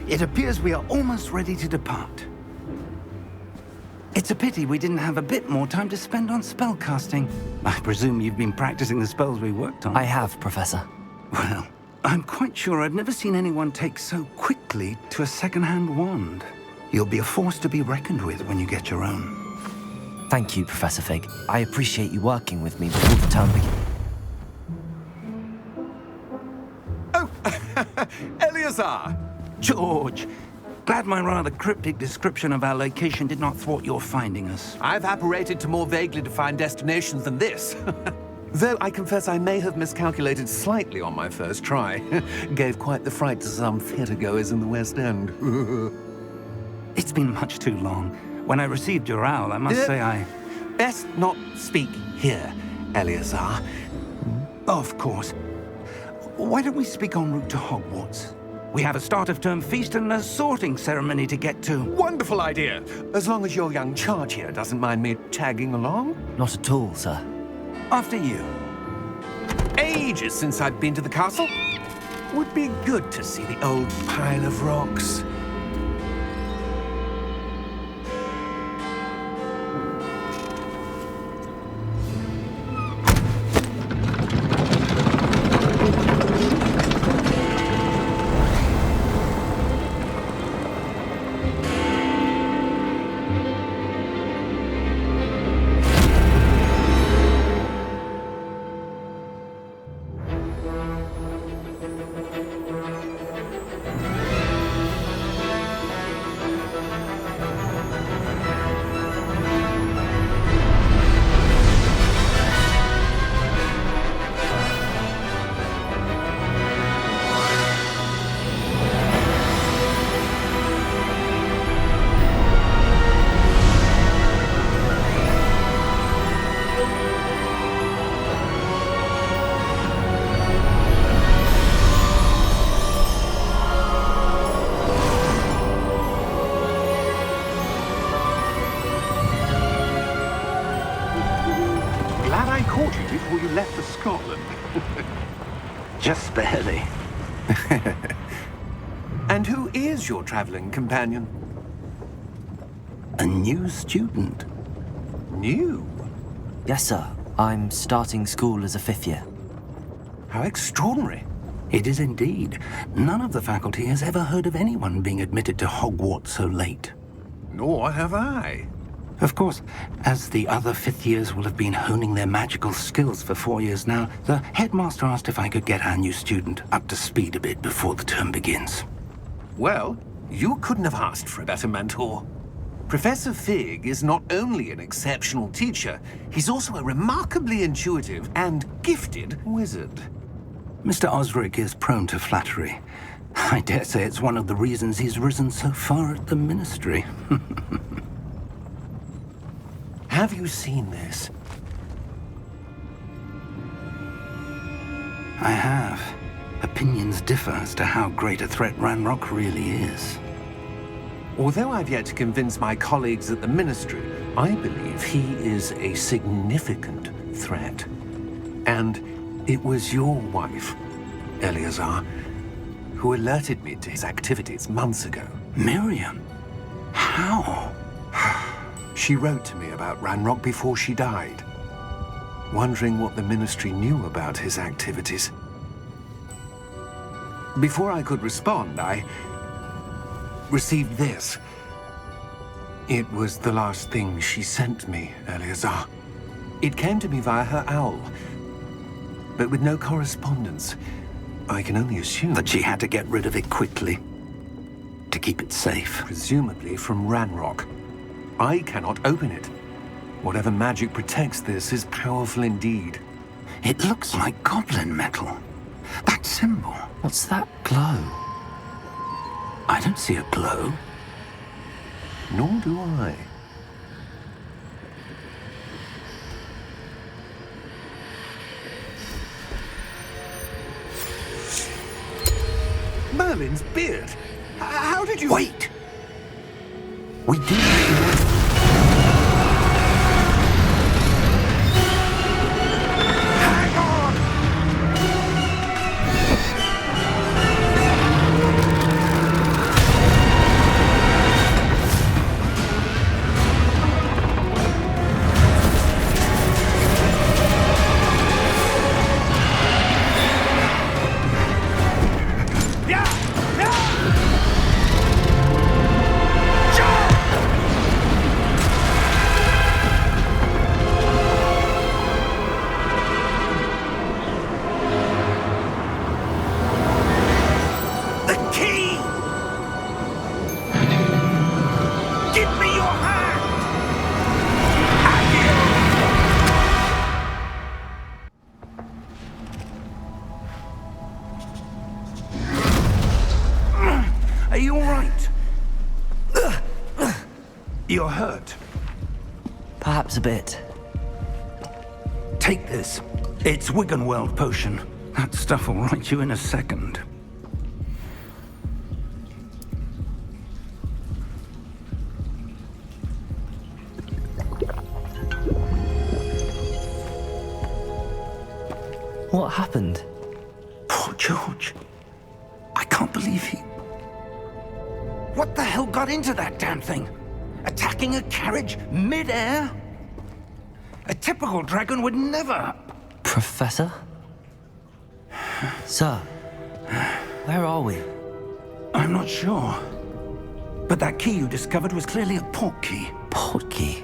It appears we are almost ready to depart. It's a pity we didn't have a bit more time to spend on spellcasting. I presume you've been practicing the spells we worked on. I have, Professor. Well, I'm quite sure I've never seen anyone take so quickly to a second-hand wand. You'll be a force to be reckoned with when you get your own. Thank you, Professor Fig. I appreciate you working with me before the term begins. Oh, Eleazar! George! Glad my rather cryptic description of our location did not thwart your finding us. I've apparated to more vaguely defined destinations than this. Though I confess I may have miscalculated slightly on my first try. Gave quite the fright to some theatergoers in the West End. It's been much too long. When I received your owl, I must say I... Best not speak here, Eleazar. Of course. Why don't we speak en route to Hogwarts? We have a start-of-term feast and a sorting ceremony to get to. Wonderful idea! As long as your young charge here doesn't mind me tagging along. Not at all, sir. After you. Ages since I've been to the castle. Would be good to see the old pile of rocks. Before you left for Scotland. Just barely. And who is your traveling companion? A new student. New? Yes, sir. I'm starting school as a 5th year. How extraordinary. It is indeed. None of the faculty has ever heard of anyone being admitted to Hogwarts so late. Nor have I. Of course, as the other 5th years will have been honing their magical skills for 4 years now, the headmaster asked if I could get our new student up to speed a bit before the term begins. Well, you couldn't have asked for a better mentor. Professor Fig is not only an exceptional teacher, he's also a remarkably intuitive and gifted wizard. Mr. Osric is prone to flattery. I dare say it's one of the reasons he's risen so far at the Ministry. Have you seen this? I have. Opinions differ as to how great a threat Ranrock really is. Although I've yet to convince my colleagues at the Ministry, I believe he is a significant threat. And it was your wife, Eleazar, who alerted me to his activities months ago. Miriam? How? She wrote to me about Ranrock before she died, wondering what the Ministry knew about his activities. Before I could respond, I received this. It was the last thing she sent me, Eleazar. It came to me via her owl, but with no correspondence. I can only assume That she had to get rid of it quickly, to keep it safe. presumably from Ranrock. I cannot open it. Whatever magic protects this is powerful indeed. It looks like goblin metal. That symbol. What's that glow? I don't see a glow. Nor do I. Merlin's beard. How did you... Wait! We do... Hang on! hurt? Perhaps a bit. Take this. It's Wiggenweld potion. That stuff will right you in a second. What happened? Poor George. I can't believe he... What the hell got into that damn thing? Attacking a carriage mid-air? A typical dragon would never... Professor? Sir, where are we? I'm not sure. But that key you discovered was clearly a port key. Port key?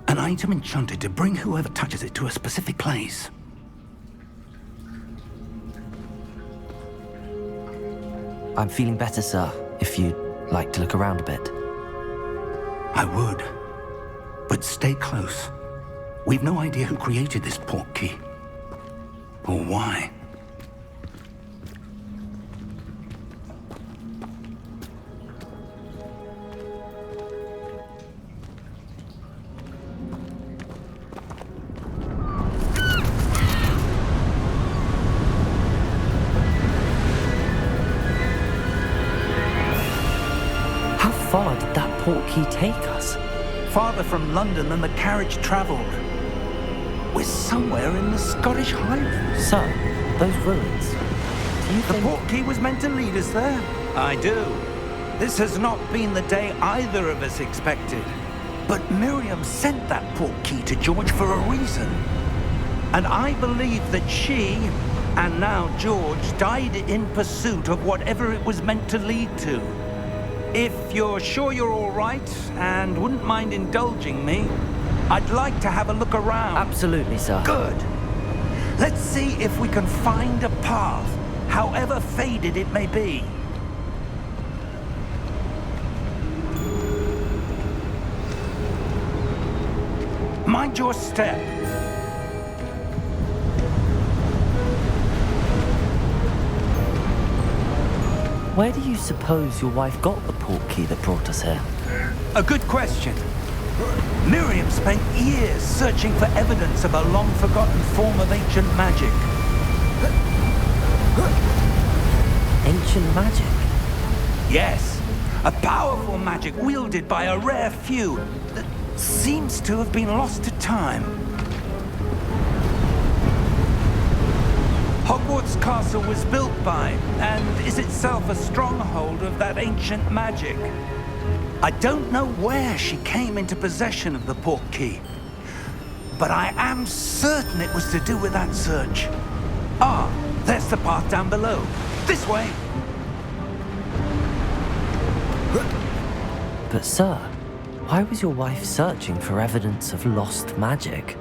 An item enchanted to bring whoever touches it to a specific place. I'm feeling better, sir, if you'd like to look around a bit. I would. But stay close. We've no idea who created this port key. Or why. How far did that port key take us? Farther from London than the carriage traveled. We're somewhere in the Scottish Highlands. Sir, those ruins. Do you The think... port key was meant to lead us there? I do. This has not been the day either of us expected. But Miriam sent that port key to George for a reason. And I believe that she, and now George, died in pursuit of whatever it was meant to lead to. If you're sure you're all right, and wouldn't mind indulging me, I'd like to have a look around. Absolutely, sir. Good. Let's see if we can find a path, however faded it may be. Mind your step. Where do you suppose your wife got the port key that brought us here? A good question. Miriam spent years searching for evidence of a long-forgotten form of ancient magic. Ancient magic? Yes, a powerful magic wielded by a rare few that seems to have been lost to time. Hogwarts Castle was built by, and is itself a stronghold of that ancient magic. I don't know where she came into possession of the port key, but I am certain it was to do with that search. Ah, there's the path down below. This way. But sir, why was your wife searching for evidence of lost magic?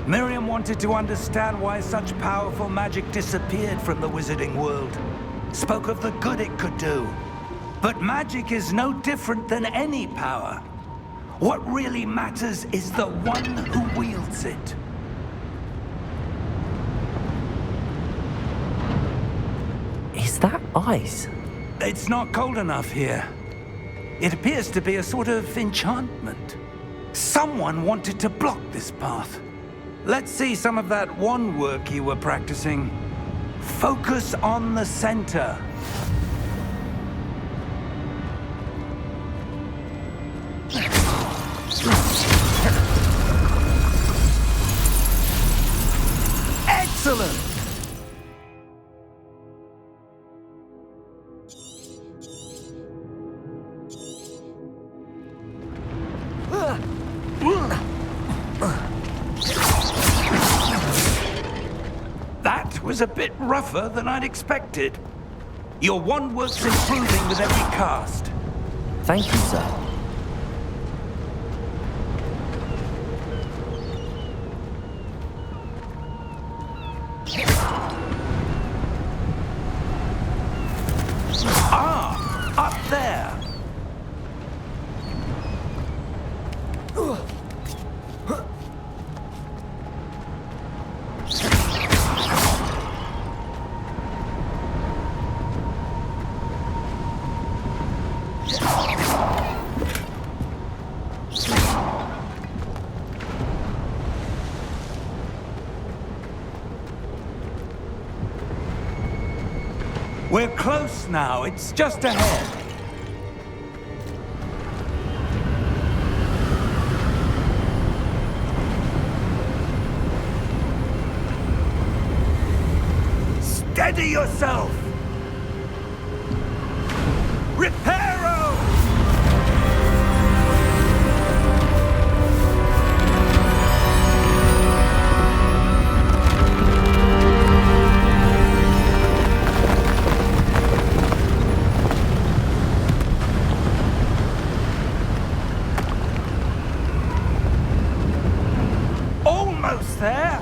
Miriam wanted to understand why such powerful magic disappeared from the wizarding world. Spoke of the good it could do. But magic is no different than any power. What really matters is the one who wields it. Is that ice? It's not cold enough here. It appears to be a sort of enchantment. Someone wanted to block this path. Let's see some of that wand work you were practicing. Focus on the center. Excellent! That was a bit rougher than I'd expected. Your wand work's improving with every cast. Thank you, sir. Ah, up there. We're close now. It's just ahead. Steady yourself! Reparo! Almost there!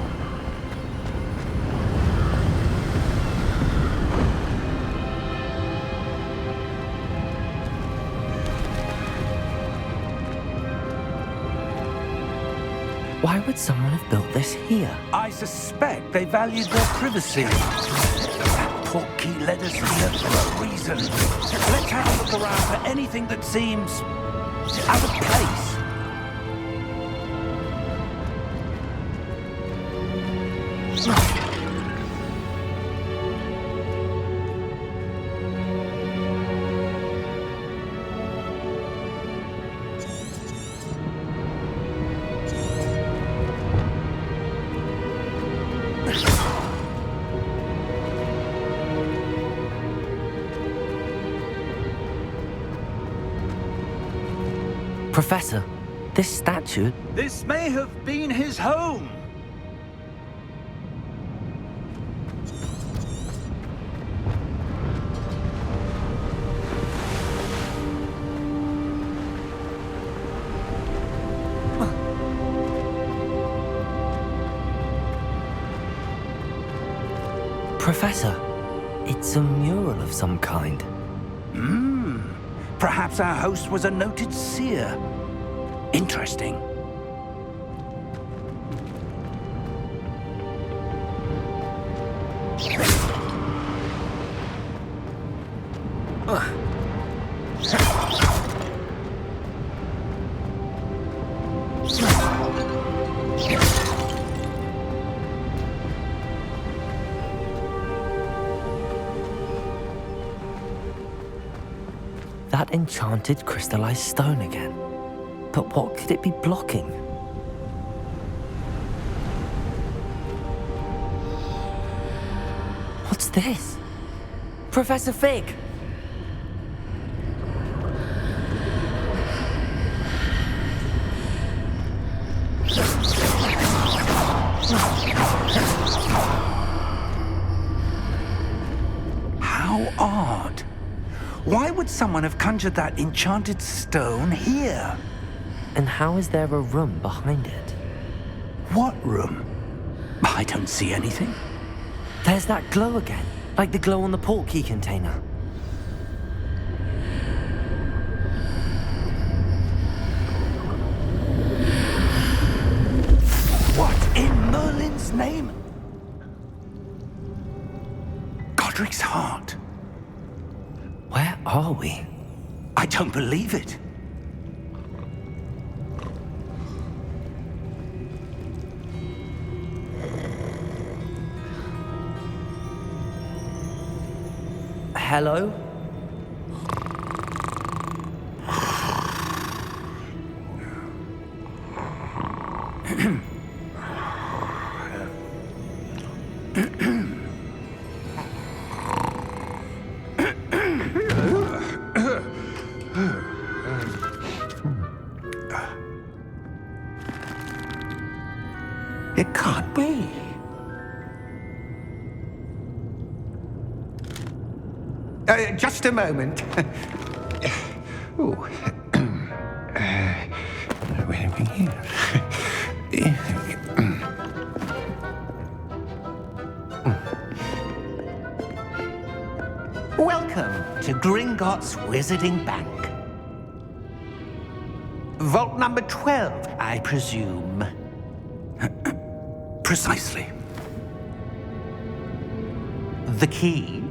Why would someone have built this here? I suspect they valued their privacy. That portkey led us here for a reason. Let's have a look around for anything that seems out of place. Professor, this statue... This may have been his home. Professor, it's a mural of some kind. Perhaps our host was a noted seer. Interesting. That enchanted crystallized stone again. But what could it be blocking? What's this? Professor Fig! How odd. Why would someone have conjured that enchanted stone here? And how is there a room behind it? What room? I don't see anything. There's that glow again, like the glow on the portkey container. What in Merlin's name? Godric's heart. Where are we? I don't believe it. Hello? It can't be. Just a moment. Ooh. Where are we here? Welcome to Gringotts Wizarding Bank. Vault number 12, I presume. Precisely. The key?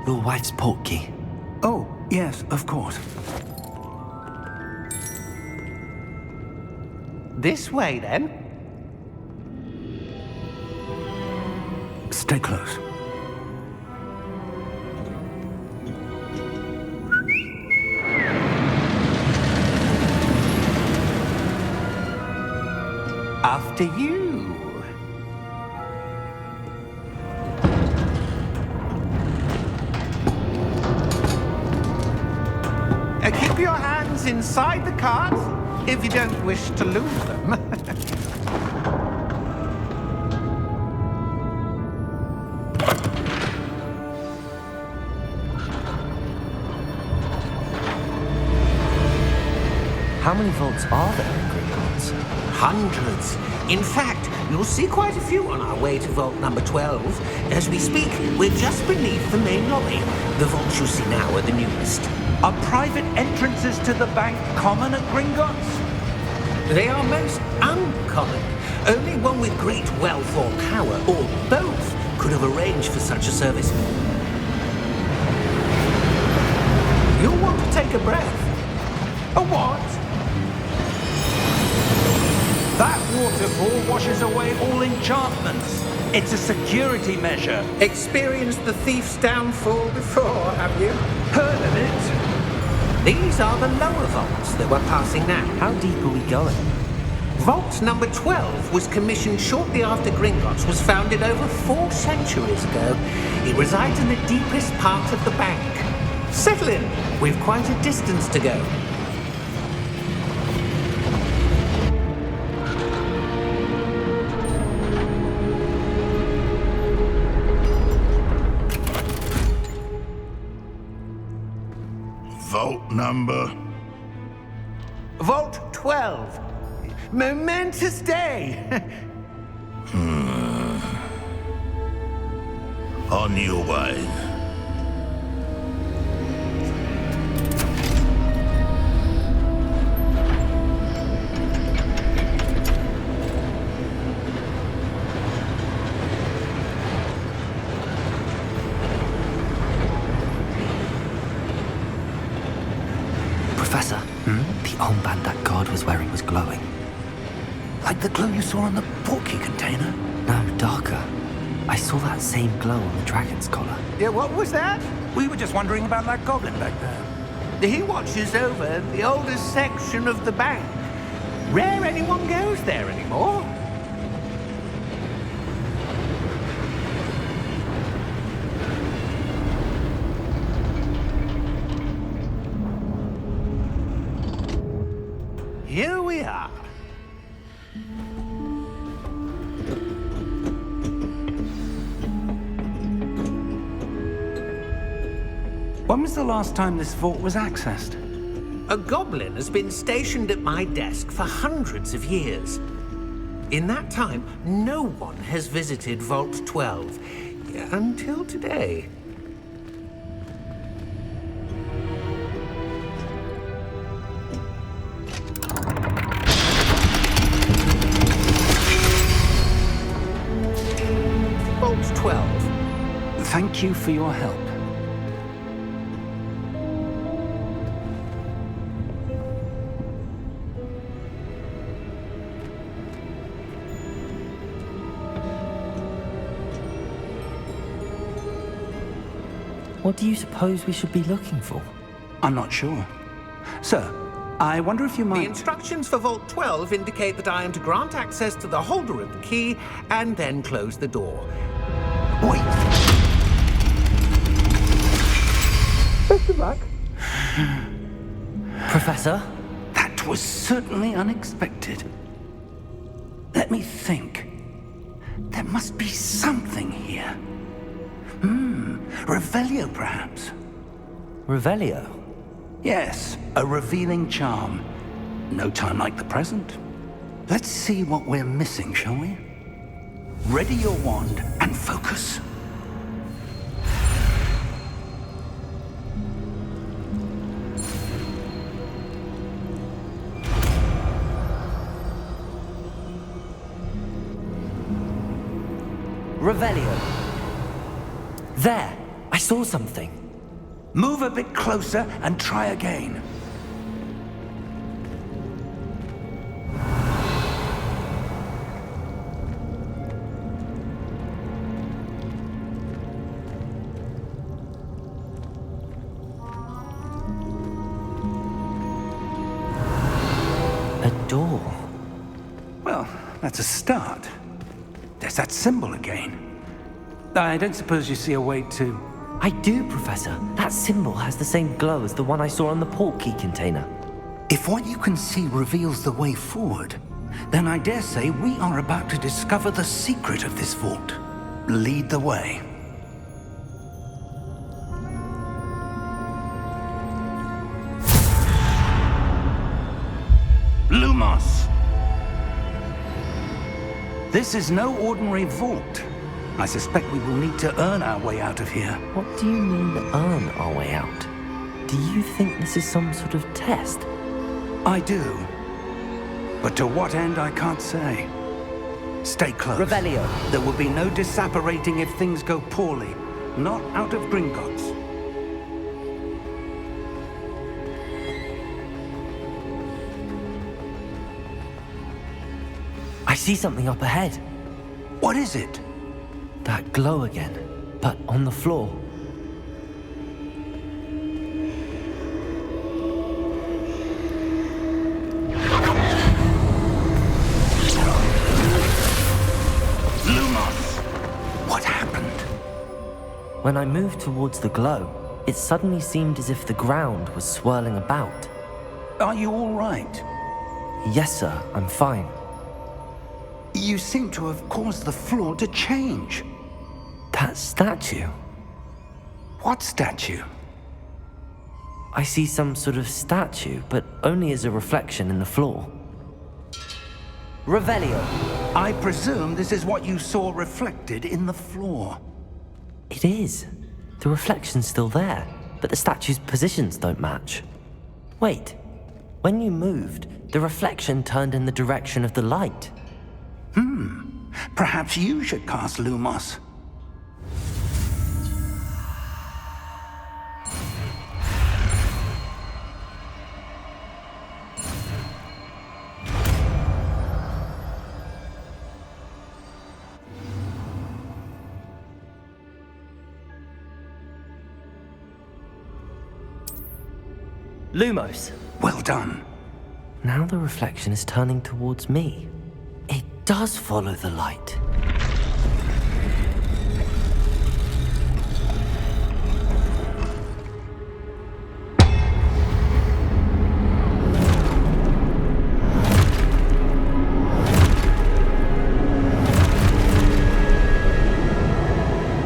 Your wife's portkey. Oh, yes, of course. This way, then. Stay close. After you. Keep your hands inside the cart if you don't wish to lose them. How many vaults are there in Gringotts? Hundreds. In fact, you'll see quite a few on our way to vault number 12. As we speak, we're just beneath the main lobby. The vaults you see now are the newest. Are private entrances to the bank common at Gringotts? They are most uncommon. Only one with great wealth or power, or both, could have arranged for such a service. You'll want to take a breath. A what? That waterfall washes away all enchantments. It's a security measure. Experienced the thief's downfall before, have you? Heard of it? These are the lower vaults that we're passing now. How deep are we going? Vault number 12 was commissioned shortly after Gringotts was founded over 4 centuries ago. It resides in the deepest part of the bank. Settle in. We've quite a distance to go. Vault number? Vault 12. Momentous day. On your way. Professor, the armband that guard was wearing was glowing. Like the glow you saw on the portkey container? No, darker. I saw that same glow on the dragon's collar. Yeah, what was that? We were just wondering about that goblin back there. He watches over the oldest section of the bank. Rare anyone goes there anymore. Here we are. When was the last time this vault was accessed? A goblin has been stationed at my desk for hundreds of years. In that time, no one has visited Vault 12 until today. Vault 12. Thank you for your help. What do you suppose we should be looking for? I'm not sure. Sir, I wonder if you The might... instructions for Vault 12 indicate that I am to grant access to the holder of the key and then close the door. Wait! Best of luck. Professor? That was certainly unexpected. Let me think. There must be something here. Revelio, perhaps? Revelio? Yes, a revealing charm. No time like the present. Let's see what we're missing, shall we? Ready your wand and focus. Revelio. There! I saw something. Move a bit closer and try again. A door. Well, that's a start. There's that symbol again. I don't suppose you see a way to... I do, Professor. That symbol has the same glow as the one I saw on the portkey container. If what you can see reveals the way forward, then I dare say we are about to discover the secret of this vault. Lead the way. Lumos! This is no ordinary vault. I suspect we will need to earn our way out of here. What do you mean, earn our way out? Do you think this is some sort of test? I do. But to what end, I can't say. Stay close. Revelio. There will be no disapparating if things go poorly. Not out of Gringotts. I see something up ahead. What is it? That glow again, but on the floor. Lumos! What happened? When I moved towards the glow, it suddenly seemed as if the ground was swirling about. Are you all right? Yes, sir, I'm fine. You seem to have caused the floor to change. That statue? What statue? I see some sort of statue, but only as a reflection in the floor. Revelio. I presume this is what you saw reflected in the floor. It is. The reflection's still there, but the statue's positions don't match. Wait. When you moved, the reflection turned in the direction of the light. Perhaps you should cast Lumos. Lumos. Well done. Now the reflection is turning towards me. It does follow the light.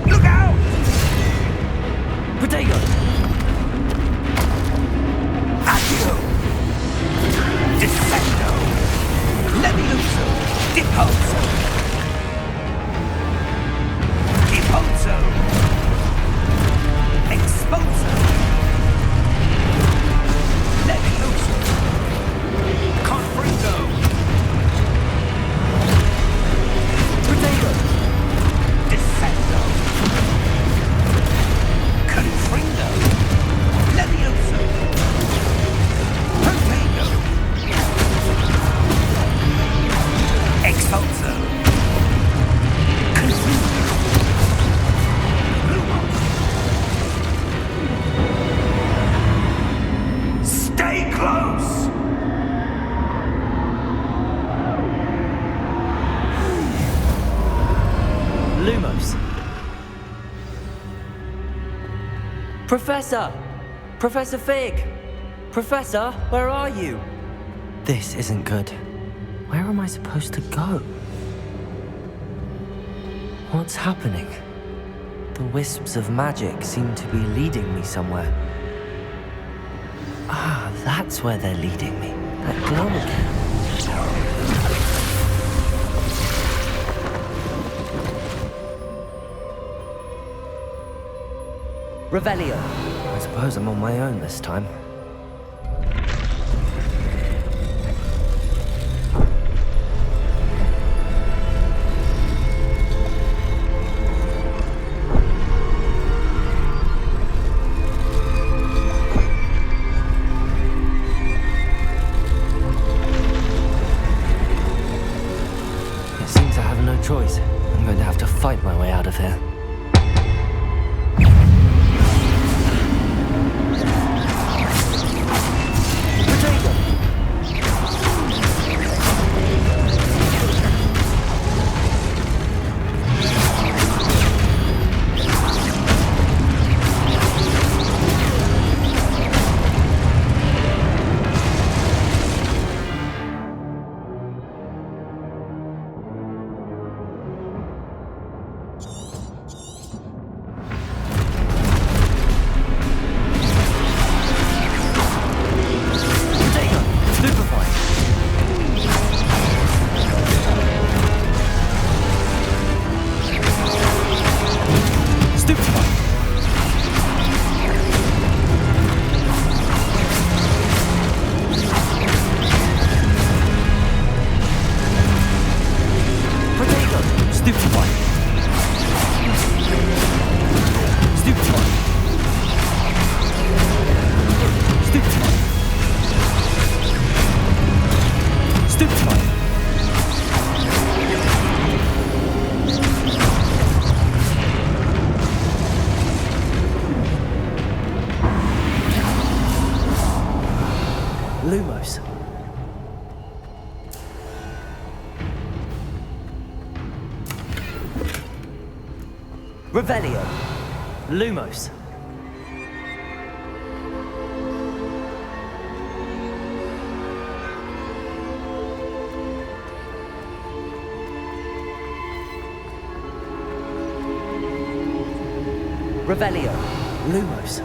Look out! Potato! Accio! Descendo! Levioso! Deposo! Deposo! Exposo! Levioso! Confringo! Potato! Descendo! Confringo! Levioso! Protego! Expulso! Confringo! Lumos! Stay close! Lumos. Professor! Professor Fig! Professor, where are you? This isn't good. Where am I supposed to go? What's happening? The wisps of magic seem to be leading me somewhere. Ah, that's where they're leading me. That glow again. Revelio. I suppose I'm on my own this time. It seems I have no choice. I'm going to have to fight my way out of here. Potato! Revelio. Lumos. Revelio. Lumos.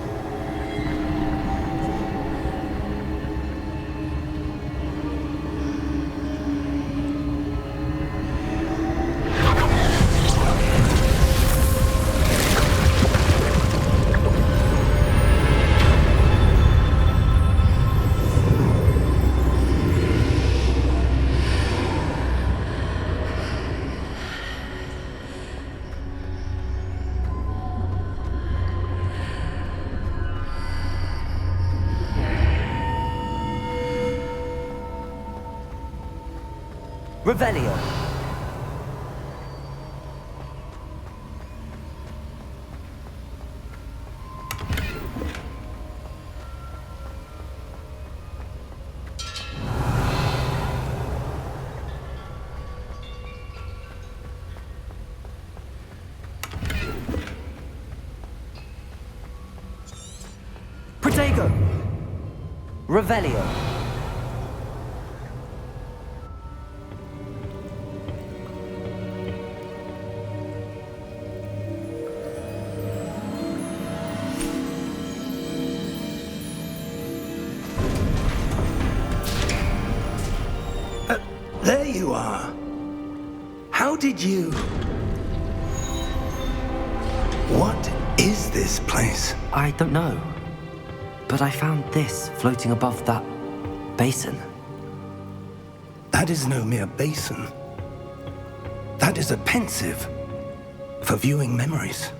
Revelio. Protego. Revelio. There you are. How did you... What is this place? I don't know. But I found this floating above that basin. That is no mere basin. That is a pensive for viewing memories.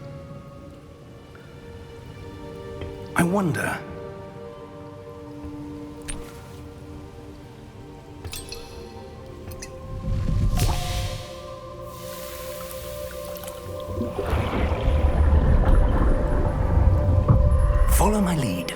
I wonder... Follow my lead.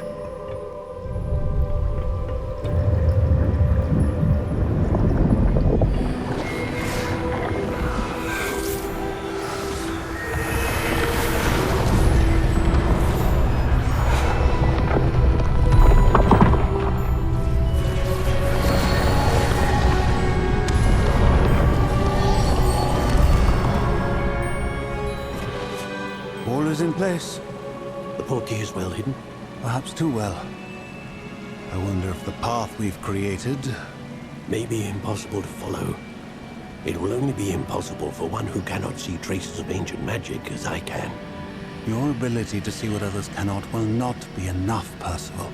All is in place. The portkey is well hidden. Perhaps too well. I wonder if the path we've created... May be impossible to follow. It will only be impossible for one who cannot see traces of ancient magic as I can. Your ability to see what others cannot will not be enough, Percival.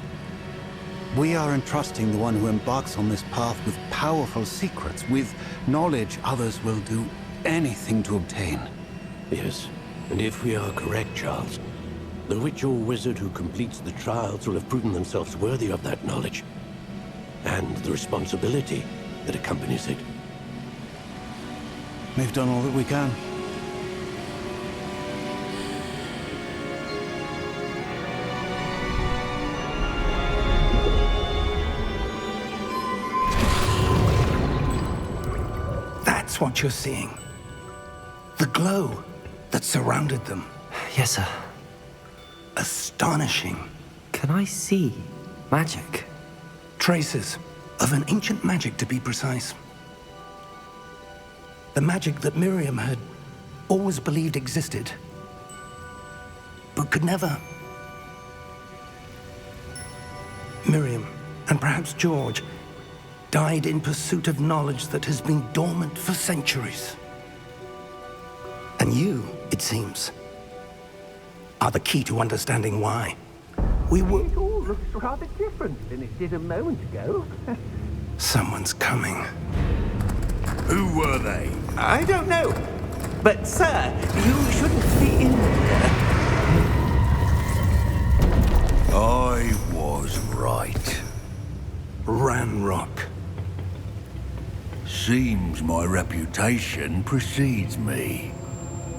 We are entrusting the one who embarks on this path with powerful secrets, with knowledge others will do anything to obtain. Yes, and if we are correct, Charles, the witch or wizard who completes the trials will have proven themselves worthy of that knowledge, and the responsibility that accompanies it. We've done all that we can. That's what you're seeing. The glow that surrounded them. Yes, sir. Astonishing. Can I see magic? Traces of an ancient magic, to be precise. The magic that Miriam had always believed existed, but could never. Miriam, and perhaps George, died in pursuit of knowledge that has been dormant for centuries. And you, it seems, are the key to understanding why. It all looks rather different than it did a moment ago. Someone's coming. Who were they? I don't know. But, sir, you shouldn't be in here. I was right. Ranrock. Seems my reputation precedes me.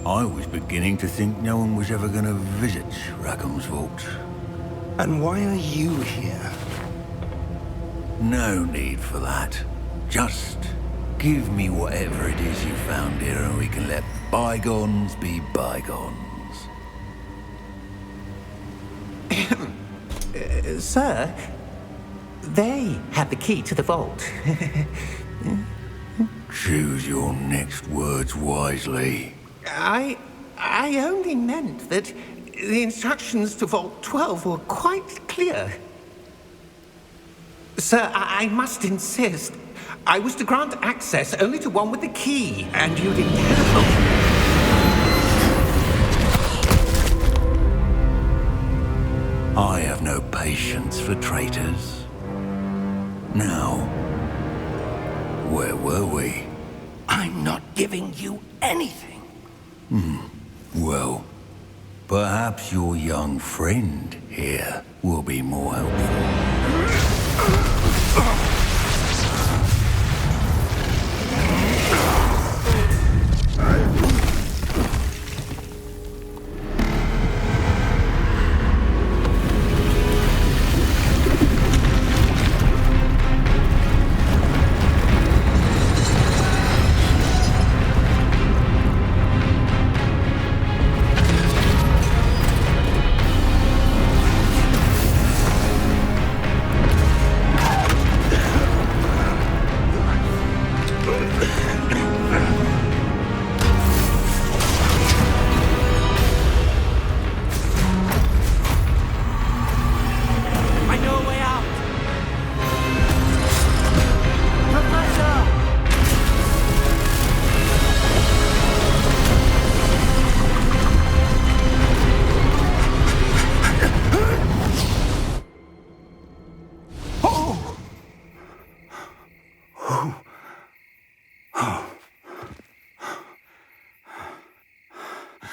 I was beginning to think no one was ever going to visit Rackham's vault. And why are you here? No need for that. Just give me whatever it is you found here and we can let bygones be bygones. Sir, they had the key to the vault. Choose your next words wisely. I only meant that the instructions to Vault 12 were quite clear. Sir, I must insist. I was to grant access only to one with the key, and you didn't have... I have no patience for traitors. Now, where were we? I'm not giving you anything. Well, perhaps your young friend here will be more helpful.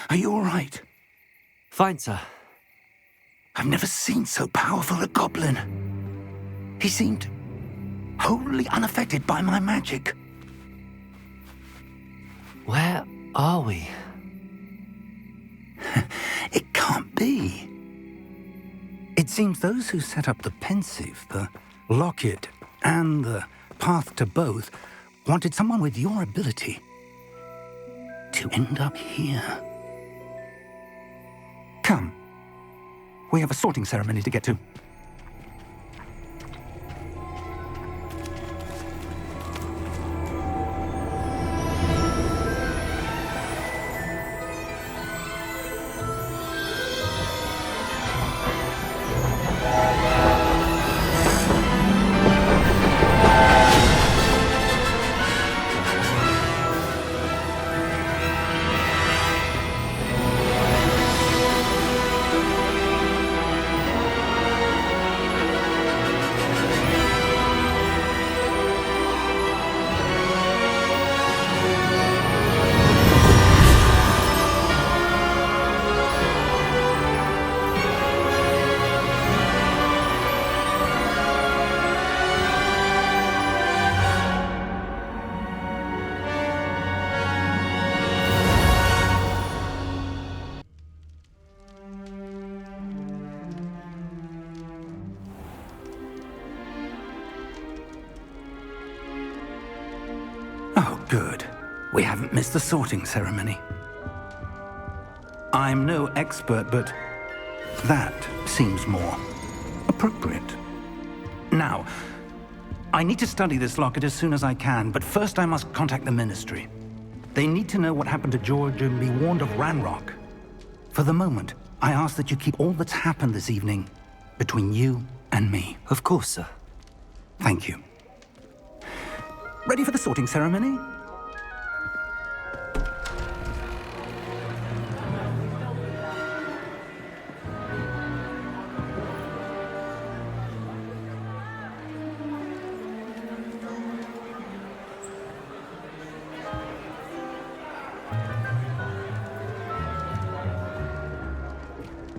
Are you all right? Fine, sir. I've never seen so powerful a goblin. He seemed wholly unaffected by my magic. Where are we? It can't be. It seems those who set up the pensive, the locket, and the path to both wanted someone with your ability to end up here. Come. We have a sorting ceremony to get to. Oh, good. We haven't missed the sorting ceremony. I'm no expert, but that seems more appropriate. Now, I need to study this locket as soon as I can, but first I must contact the Ministry. They need to know what happened to George and be warned of Ranrock. For the moment, I ask that you keep all that's happened this evening between you and me. Of course, sir. Thank you. Ready for the sorting ceremony?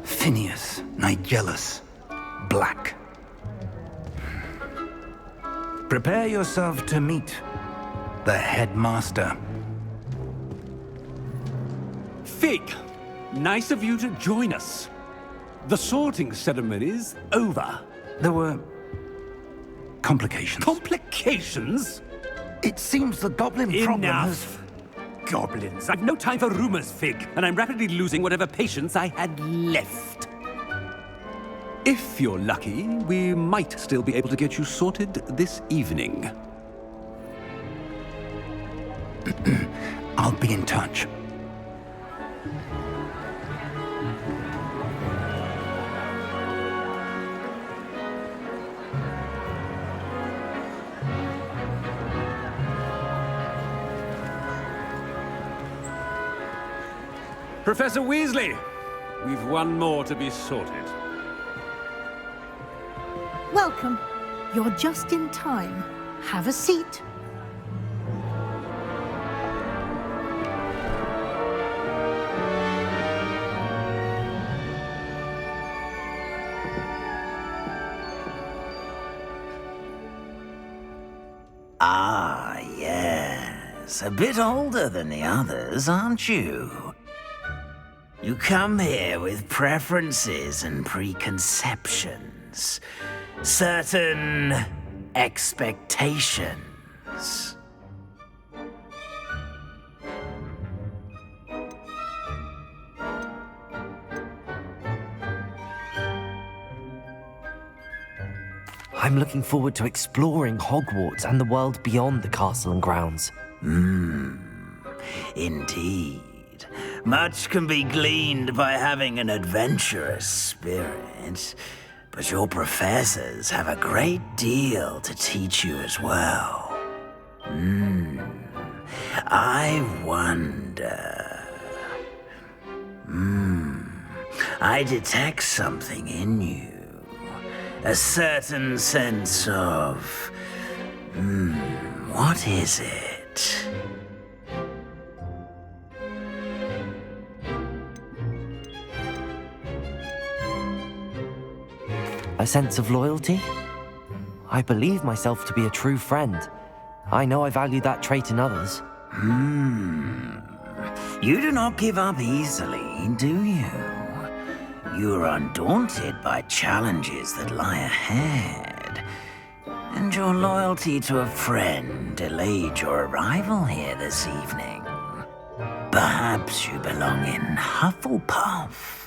Phineas, Nigellus, Black. Prepare yourself to meet the headmaster. Fig, nice of you to join us. The sorting ceremony's over. There were complications. Complications? It seems the goblin problem has... Enough. Goblins. I've no time for rumors, Fig, and I'm rapidly losing whatever patience I had left. If you're lucky, we might still be able to get you sorted this evening. I'll be in touch. Professor Weasley, we've one more to be sorted. Welcome. You're just in time. Have a seat. Ah, yes. A bit older than the others, aren't you? You come here with preferences and preconceptions. Certain expectations. I'm looking forward to exploring Hogwarts and the world beyond the castle and grounds. Indeed. Much can be gleaned by having an adventurous spirit, but your professors have a great deal to teach you as well. I wonder... I detect something in you. A certain sense of... what is it? A sense of loyalty? I believe myself to be a true friend. I know I value that trait in others. You do not give up easily, do you? You are undaunted by challenges that lie ahead. And your loyalty to a friend delayed your arrival here this evening. Perhaps you belong in Hufflepuff.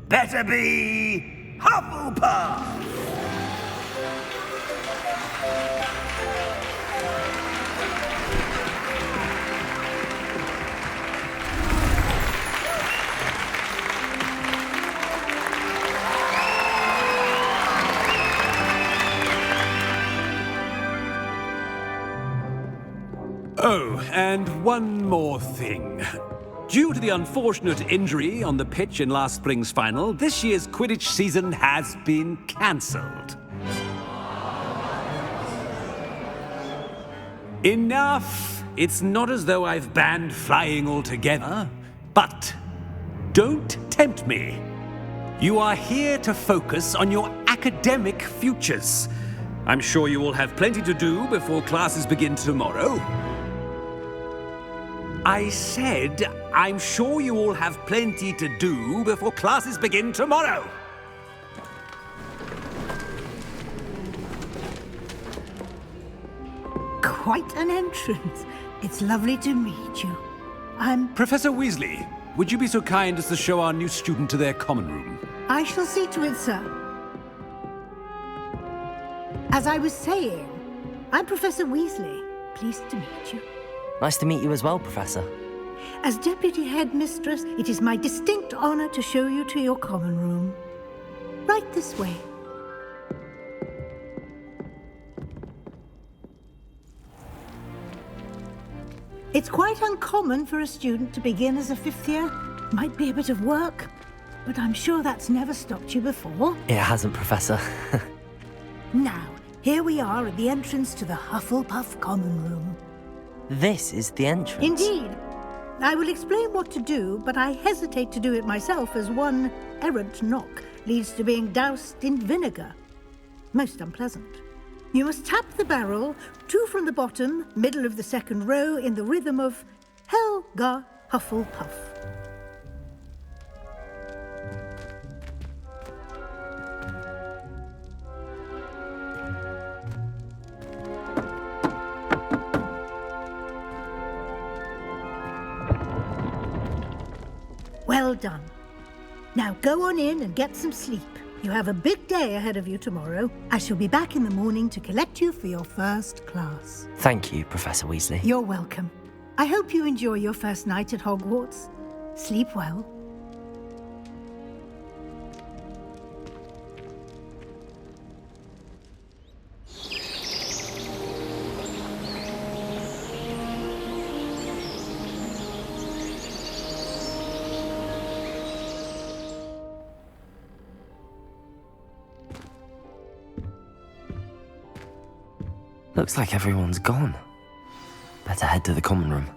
Better be Hufflepuff! Oh, and one more thing. Due to the unfortunate injury on the pitch in last spring's final, this year's Quidditch season has been cancelled. Enough! It's not as though I've banned flying altogether, but don't tempt me. You are here to focus on your academic futures. I'm sure you will have plenty to do before classes begin tomorrow. I said, I'm sure you all have plenty to do before classes begin tomorrow. Quite an entrance. It's lovely to meet you. Professor Weasley, would you be so kind as to show our new student to their common room? I shall see to it, sir. As I was saying, I'm Professor Weasley. Pleased to meet you. Nice to meet you as well, Professor. As Deputy Headmistress, it is my distinct honor to show you to your common room. Right this way. It's quite uncommon for a student to begin as a fifth year. Might be a bit of work, but I'm sure that's never stopped you before. It hasn't, Professor. Now, here we are at the entrance to the Hufflepuff common room. This is the entrance. Indeed. I will explain what to do, but I hesitate to do it myself as one errant knock leads to being doused in vinegar. Most unpleasant. You must tap the barrel, 2 from the bottom, middle of the second row, in the rhythm of Helga Hufflepuff. Well done. Now go on in and get some sleep. You have a big day ahead of you tomorrow. I shall be back in the morning to collect you for your first class. Thank you, Professor Weasley. You're welcome. I hope you enjoy your first night at Hogwarts. Sleep well. Looks like everyone's gone. Better head to the common room.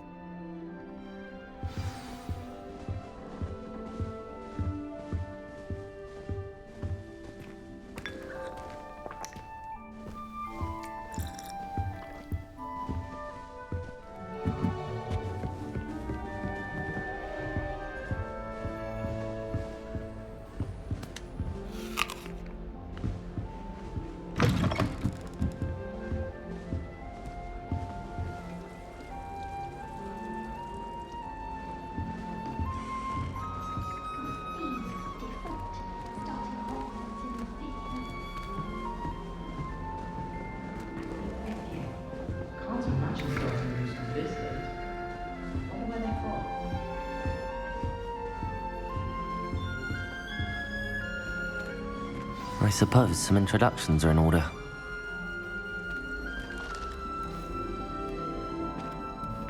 I suppose some introductions are in order.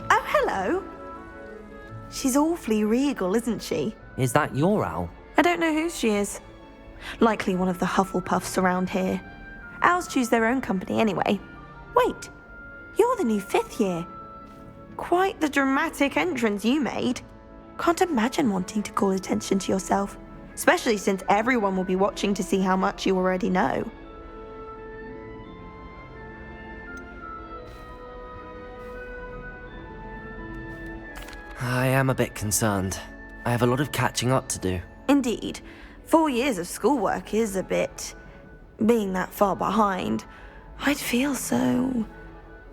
Oh, hello. She's awfully regal, isn't she? Is that your owl? I don't know who she is. Likely one of the Hufflepuffs around here. Owls choose their own company anyway. Wait, you're the new 5th year. Quite the dramatic entrance you made. Can't imagine wanting to call attention to yourself, especially since everyone will be watching to see how much you already know. I am a bit concerned. I have a lot of catching up to do. Indeed. 4 years of schoolwork is a bit... being that far behind, I'd feel so...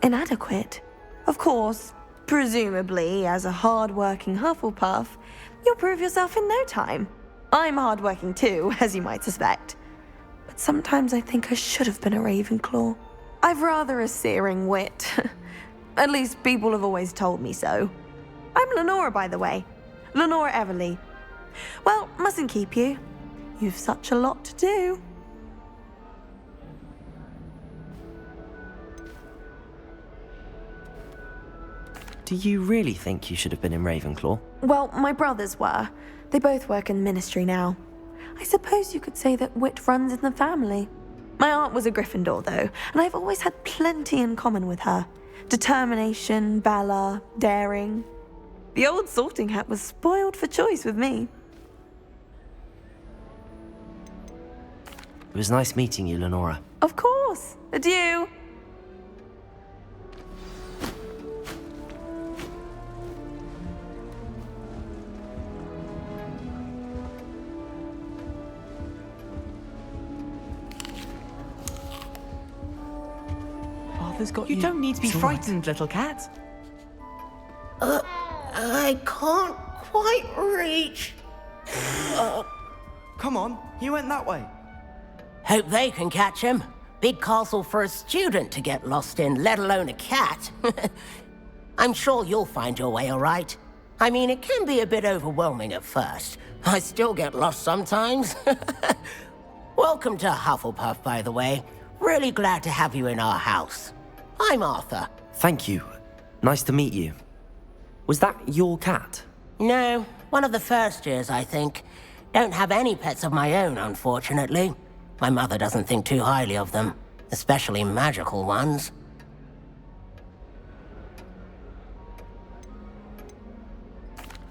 inadequate. Of course, presumably, as a hard-working Hufflepuff, you'll prove yourself in no time. I'm hard-working too, as you might suspect. But sometimes I think I should have been a Ravenclaw. I've rather a searing wit. At least people have always told me so. I'm Lenora, by the way. Lenora Everly. Well, mustn't keep you. You've such a lot to do. Do you really think you should have been in Ravenclaw? Well, my brothers were. They both work in the ministry now. I suppose you could say that wit runs in the family. My aunt was a Gryffindor, though, and I've always had plenty in common with her. Determination, valor, daring. The old sorting hat was spoiled for choice with me. It was nice meeting you, Lenora. Of course. Adieu. Arthur's got You don't need to be frightened, little cat. I can't quite reach. Come on, you went that way. Hope they can catch him. Big castle for a student to get lost in, let alone a cat. I'm sure you'll find your way all right. I mean, it can be a bit overwhelming at first. I still get lost sometimes. Welcome to Hufflepuff, by the way. Really glad to have you in our house. I'm Arthur. Thank you. Nice to meet you. Was that your cat? No, one of the first years, I think. Don't have any pets of my own, unfortunately. My mother doesn't think too highly of them, especially magical ones.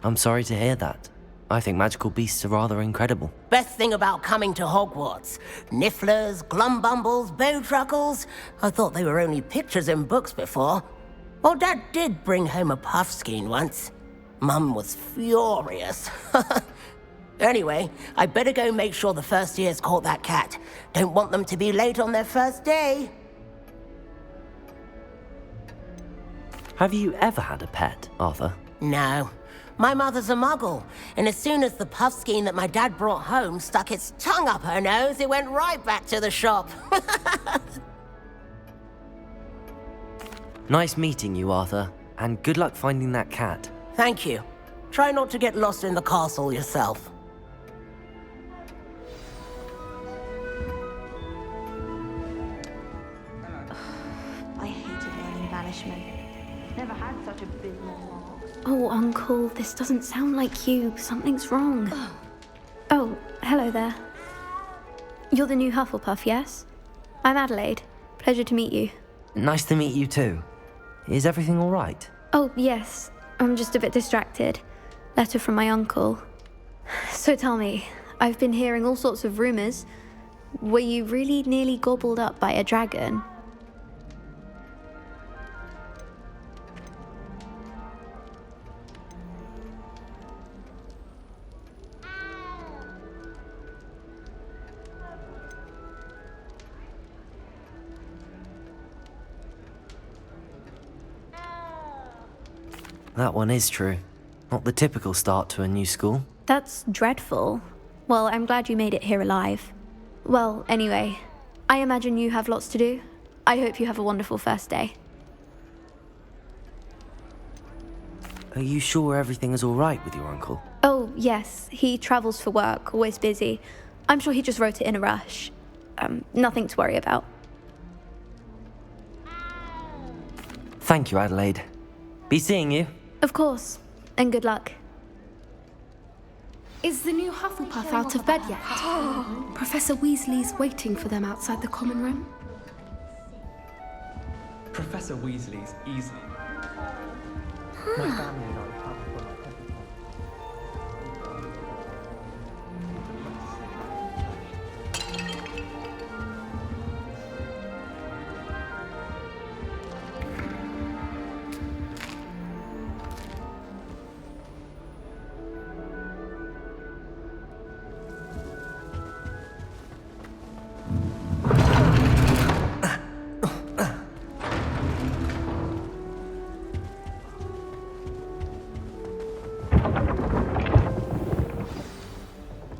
I'm sorry to hear that. I think magical beasts are rather incredible. Best thing about coming to Hogwarts. Nifflers, glumbumbles, bowtruckles. I thought they were only pictures in books before. Well, Dad did bring home a puffskein once. Mum was furious. Anyway, I better go make sure the first years caught that cat. Don't want them to be late on their first day. Have you ever had a pet, Arthur? No. My mother's a muggle, and as soon as the puffskein that my dad brought home stuck its tongue up her nose, it went right back to the shop. Nice meeting you, Arthur, and good luck finding that cat. Thank you. Try not to get lost in the castle yourself. I hated learning banishment. Never had such a abysmal marks. Oh, Uncle, this doesn't sound like you. Something's wrong. Oh, hello there. You're the new Hufflepuff, yes? I'm Adelaide. Pleasure to meet you. Nice to meet you too. Is everything all right? Oh, yes. I'm just a bit distracted. Letter from my uncle. So tell me, I've been hearing all sorts of rumors. Were you really nearly gobbled up by a dragon? That one is true. Not the typical start to a new school. That's dreadful. Well, I'm glad you made it here alive. Well, anyway, I imagine you have lots to do. I hope you have a wonderful first day. Are you sure everything is all right with your uncle? Oh, yes. He travels for work, always busy. I'm sure he just wrote it in a rush. Nothing to worry about. Thank you, Adelaide. Be seeing you. Of course. And good luck. Is the new Hufflepuff out of bed yet? Professor Weasley's waiting for them outside the common room. Professor Weasley's easy. My family and I have for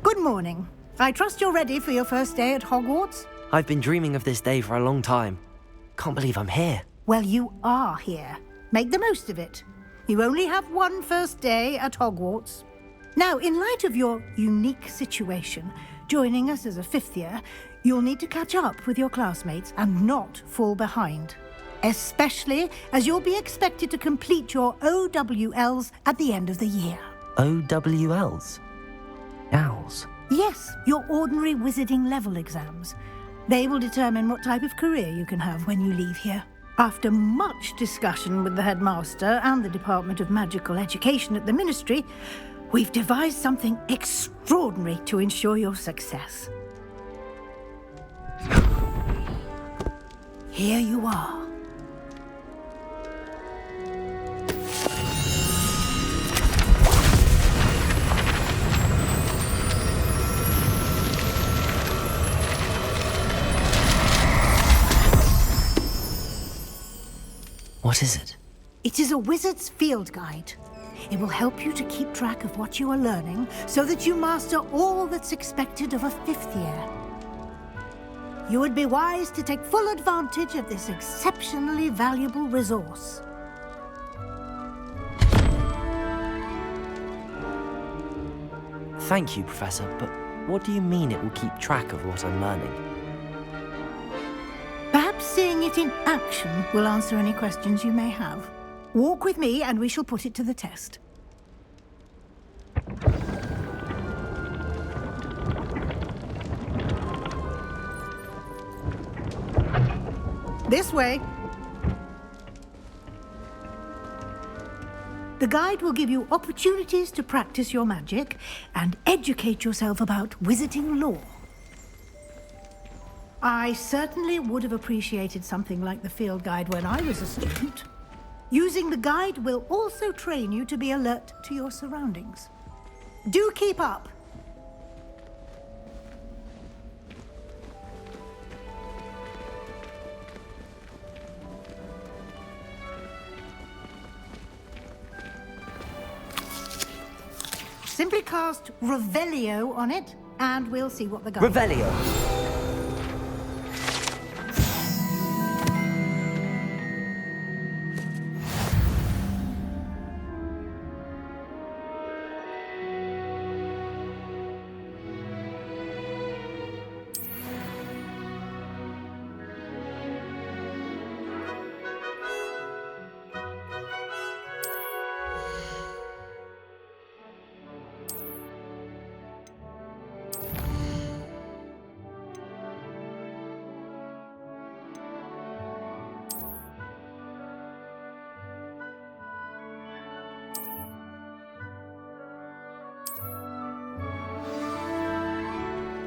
Good morning. I trust you're ready for your first day at Hogwarts? I've been dreaming of this day for a long time. Can't believe I'm here. Well, you are here. Make the most of it. You only have one first day at Hogwarts. Now, in light of your unique situation, joining us as a fifth year, you'll need to catch up with your classmates and not fall behind. Especially as you'll be expected to complete your OWLs at the end of the year. OWLs? Owls? Yes, your ordinary wizarding level exams. They will determine what type of career you can have when you leave here. After much discussion with the headmaster and the Department of Magical Education at the Ministry, we've devised something extraordinary to ensure your success. Here you are. What is it? It is a wizard's field guide. It will help you to keep track of what you are learning so that you master all that's expected of a fifth year. You would be wise to take full advantage of this exceptionally valuable resource. Thank you, Professor, but what do you mean it will keep track of what I'm learning? Perhaps seeing it in action will answer any questions you may have. Walk with me and we shall put it to the test. This way. The guide will give you opportunities to practice your magic and educate yourself about wizarding lore. I certainly would have appreciated something like the field guide when I was a student. Using the guide will also train you to be alert to your surroundings. Do keep up! Simply cast Revelio on it, and we'll see what the guy... Revelio.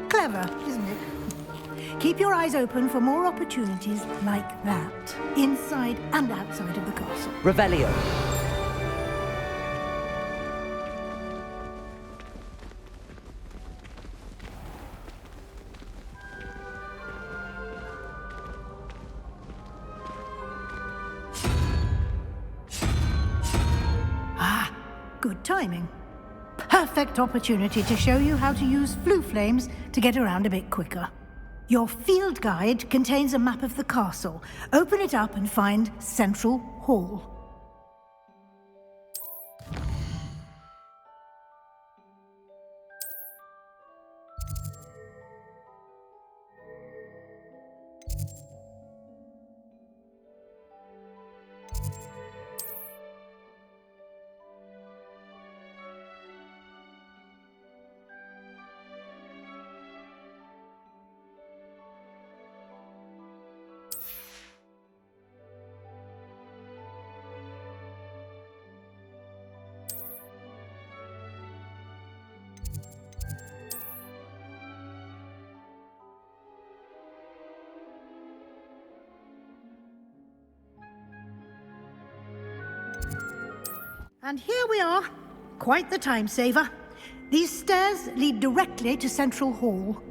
Clever, isn't it? Keep your eyes open for more opportunities like that, inside and outside of the castle. Revelio. Ah, good timing. Perfect opportunity to show you how to use flue flames to get around a bit quicker. Your field guide contains a map of the castle. Open it up and find Central Hall. And here we are. Quite the time saver. These stairs lead directly to Central Hall.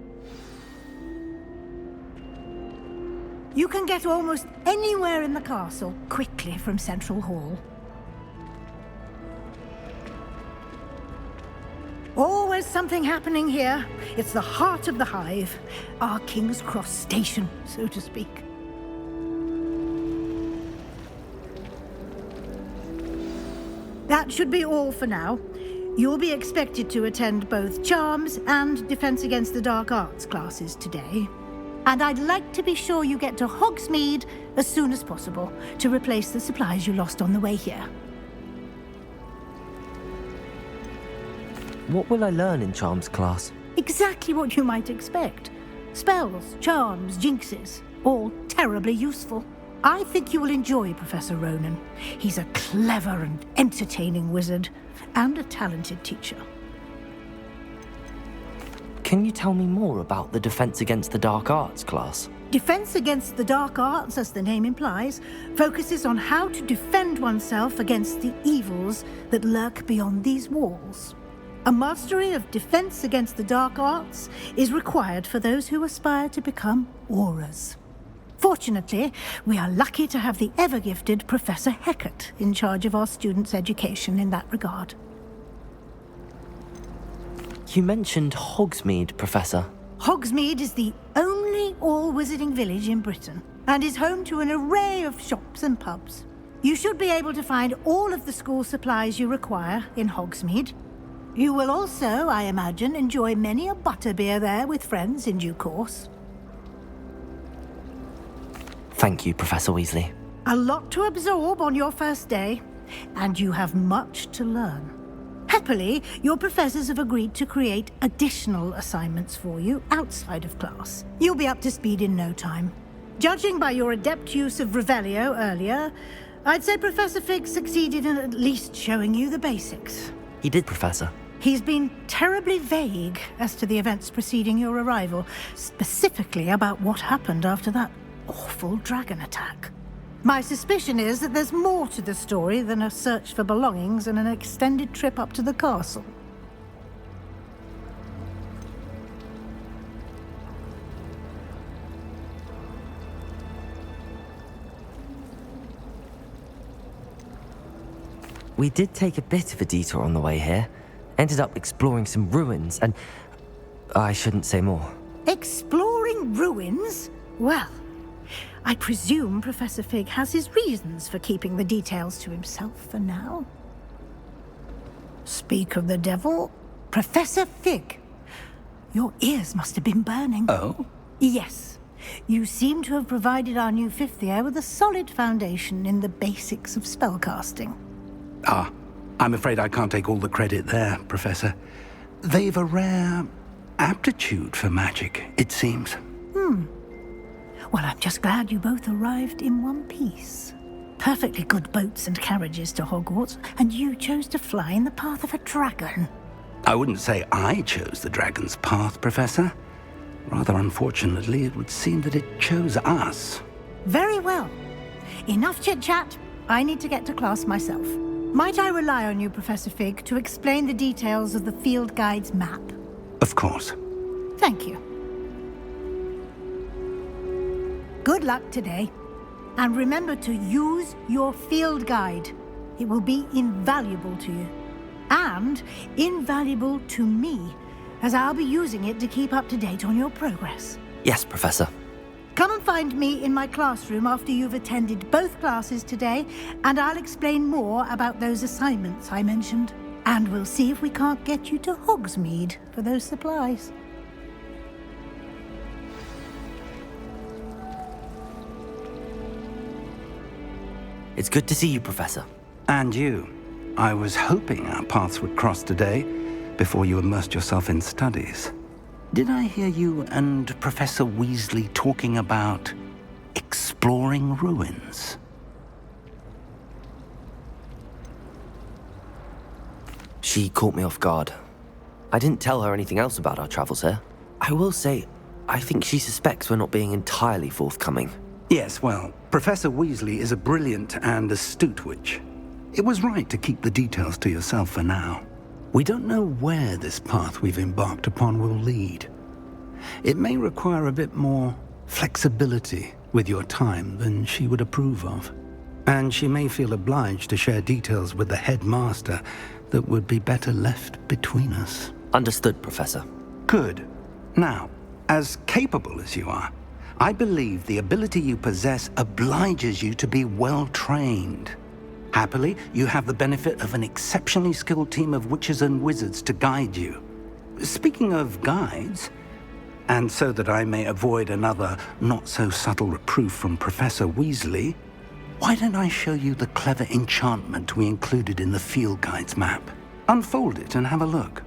You can get almost anywhere in the castle quickly from Central Hall. Always something happening here. It's the heart of the hive. Our King's Cross station, so to speak. That should be all for now. You'll be expected to attend both Charms and Defense Against the Dark Arts classes today. And I'd like to be sure you get to Hogsmeade as soon as possible to replace the supplies you lost on the way here. What will I learn in Charms class? Exactly what you might expect. Spells, charms, jinxes, all terribly useful. I think you will enjoy Professor Ronan. He's a clever and entertaining wizard, and a talented teacher. Can you tell me more about the Defense Against the Dark Arts class? Defense Against the Dark Arts, as the name implies, focuses on how to defend oneself against the evils that lurk beyond these walls. A mastery of Defense Against the Dark Arts is required for those who aspire to become Aurors. Fortunately, we are lucky to have the ever-gifted Professor Hecat in charge of our students' education in that regard. You mentioned Hogsmeade, Professor. Hogsmeade is the only all-wizarding village in Britain, and is home to an array of shops and pubs. You should be able to find all of the school supplies you require in Hogsmeade. You will also, I imagine, enjoy many a butterbeer there with friends in due course. Thank you, Professor Weasley. A lot to absorb on your first day, and you have much to learn. Happily, your professors have agreed to create additional assignments for you outside of class. You'll be up to speed in no time. Judging by your adept use of Revelio earlier, I'd say Professor Fig succeeded in at least showing you the basics. He did, Professor. He's been terribly vague as to the events preceding your arrival, specifically about what happened after that awful dragon attack. My suspicion is that there's more to the story than a search for belongings and an extended trip up to the castle. We did take a bit of a detour on the way here. Ended up exploring some ruins, and I shouldn't say more. Exploring ruins? Well, I presume Professor Fig has his reasons for keeping the details to himself for now. Speak of the devil, Professor Fig. Your ears must have been burning. Oh? Yes. You seem to have provided our new fifth year with a solid foundation in the basics of spellcasting. Ah, I'm afraid I can't take all the credit there, Professor. They've a rare aptitude for magic, it seems. Well, I'm just glad you both arrived in one piece. Perfectly good boats and carriages to Hogwarts, and you chose to fly in the path of a dragon. I wouldn't say I chose the dragon's path, Professor. Rather unfortunately, it would seem that it chose us. Very well. Enough chit-chat. I need to get to class myself. Might I rely on you, Professor Fig, to explain the details of the field guide's map? Of course. Thank you. Good luck today. And remember to use your field guide. It will be invaluable to you. And invaluable to me, as I'll be using it to keep up to date on your progress. Yes, Professor. Come and find me in my classroom after you've attended both classes today, and I'll explain more about those assignments I mentioned. And we'll see if we can't get you to Hogsmeade for those supplies. It's good to see you, Professor. And you. I was hoping our paths would cross today, before you immersed yourself in studies. Did I hear you and Professor Weasley talking about exploring ruins? She caught me off guard. I didn't tell her anything else about our travels here. I will say, I think she suspects we're not being entirely forthcoming. Yes, well, Professor Weasley is a brilliant and astute witch. It was right to keep the details to yourself for now. We don't know where this path we've embarked upon will lead. It may require a bit more flexibility with your time than she would approve of. And she may feel obliged to share details with the headmaster that would be better left between us. Understood, Professor. Good. Now, as capable as you are, I believe the ability you possess obliges you to be well-trained. Happily, you have the benefit of an exceptionally skilled team of witches and wizards to guide you. Speaking of guides, and so that I may avoid another not-so-subtle reproof from Professor Weasley, why don't I show you the clever enchantment we included in the field guide's map? Unfold it and have a look.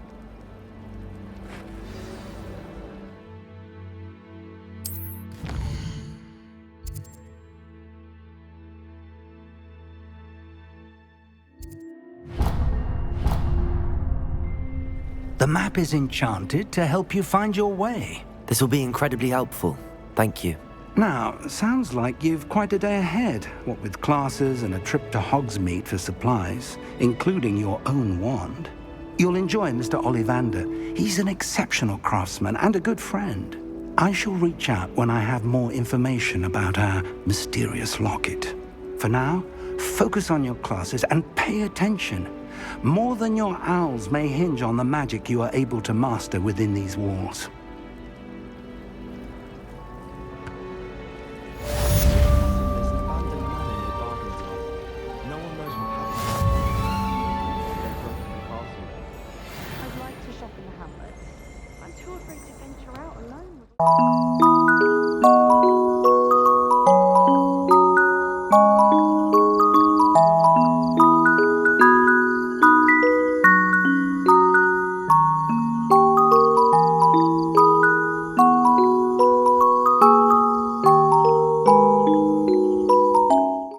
The map is enchanted to help you find your way. This will be incredibly helpful. Thank you. Now, sounds like you've quite a day ahead, what with classes and a trip to Hogsmeade for supplies, including your own wand. You'll enjoy Mr. Ollivander. He's an exceptional craftsman and a good friend. I shall reach out when I have more information about our mysterious locket. For now, focus on your classes and pay attention. More than your owls may hinge on the magic you are able to master within these walls. I'd like to shop in the hamlet. I'm too afraid to venture out alone.